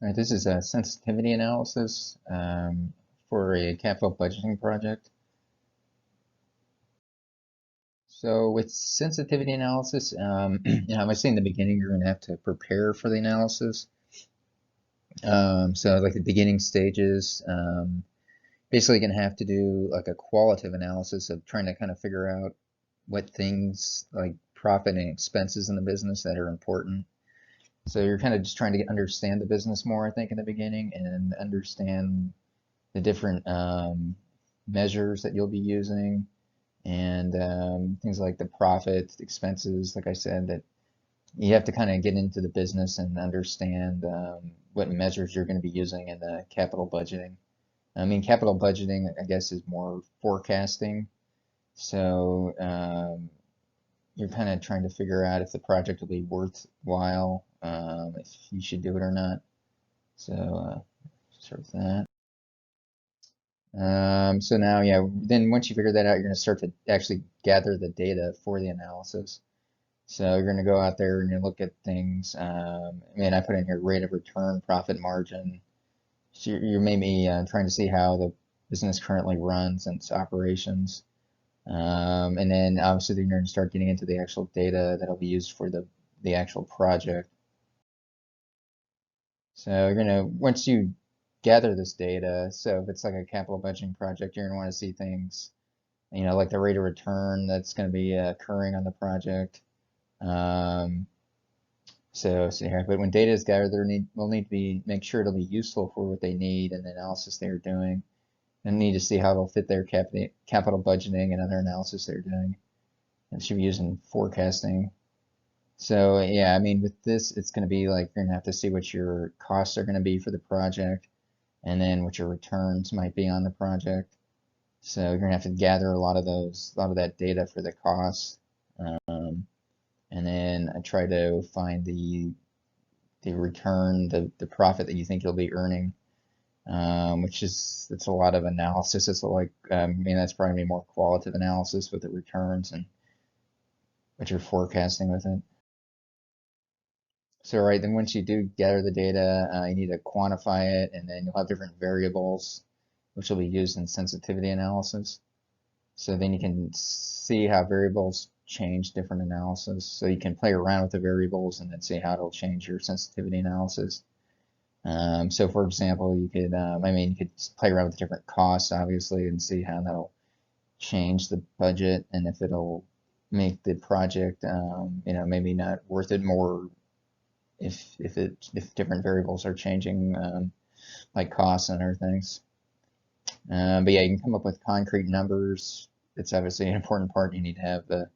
All right, this is a sensitivity analysis for a capital budgeting project. So with sensitivity analysis, I was saying in the beginning, you're going to have to prepare for the analysis. So like the beginning stages, basically going to have to do like a qualitative analysis of trying to kind of figure out what things like profit and expenses in the business that are important. So you're kind of just trying to understand the business more, I think, in the beginning, and understand the different measures that you'll be using, and things like the profit, the expenses, like I said, that you have to kind of get into the business and understand what measures you're going to be using in the capital budgeting. I mean, capital budgeting, I guess, is more forecasting. So you're kind of trying to figure out if the project will be worthwhile, if you should do it or not. So sort of that. So now, yeah, then once you figure that out, you're going to start to actually gather the data for the analysis. So you're going to go out there and you look at things. I mean, I put in here rate of return, profit margin. So you're maybe trying to see how the business currently runs and its operations. And then obviously you're going to start getting into the actual data that'll be used for the actual project. So you're going to, once you gather this data, so if it's like a capital budgeting project, you're going to want to see things, like the rate of return that's going to be occurring on the project. So here, but when data is gathered, will need to be make sure it'll be useful for what they need and the analysis they're doing, and need to see how it'll fit their capital budgeting and other analysis they're doing. It should be using forecasting. So yeah, I mean, with this, it's going to be like you're going to have to see what your costs are going to be for the project, and then what your returns might be on the project. So you're going to have to gather a lot of that data for the costs. And then I try to find the return, the profit that you think you'll be earning, it's a lot of analysis. It's like, I mean, that's probably more qualitative analysis with the returns and what you're forecasting with it. So, right, then once you do gather the data, you need to quantify it, and then you'll have different variables, which will be used in sensitivity analysis. So then you can see how variables change different analysis. So you can play around with the variables and then see how it'll change your sensitivity analysis. So for example, you could, you could play around with different costs, obviously, and see how that'll change the budget, and if it'll make the project, maybe not worth it more if different variables are changing, like costs and other things. But yeah, you can come up with concrete numbers. It's obviously an important part. You need to have the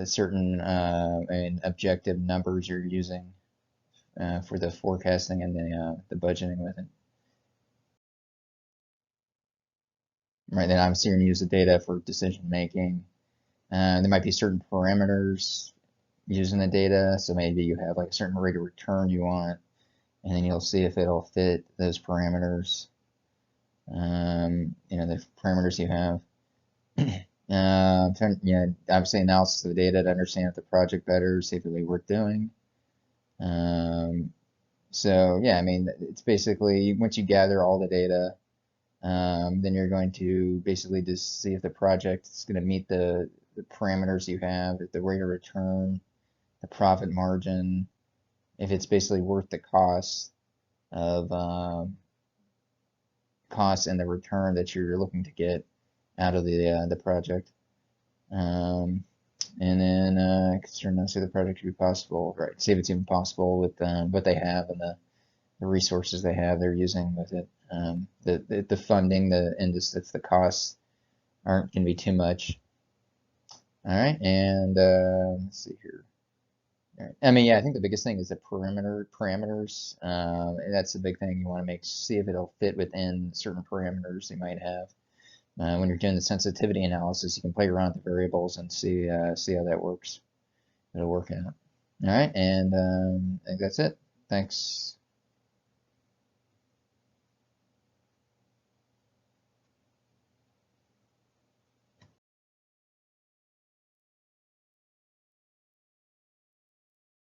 certain and objective numbers you're using for the forecasting and the budgeting with it. Right, then obviously you're going to use the data for decision making. There might be certain parameters using the data, so maybe you have like a certain rate of return you want, and then you'll see if it'll fit those parameters. The parameters you have. Obviously analysis of the data to understand the project better, see if it'll be worth doing. So yeah, I mean, it's basically once you gather all the data, then you're going to basically just see if the project is going to meet the parameters you have, if the rate of return, the profit margin, if it's basically worth the cost of cost and the return that you're looking to get out of the project. And then concerned now see the project should be possible, right? See if it's even possible with what they have and the resources they're using with it. The funding, if the costs aren't going to be too much. All right, and let's see here. All right. I mean, yeah, I think the biggest thing is the parameters. That's the big thing. You want to see if it'll fit within certain parameters you might have. When you're doing the sensitivity analysis, you can play around with the variables and see how that works. It'll work out. All right, and I think that's it. Thanks.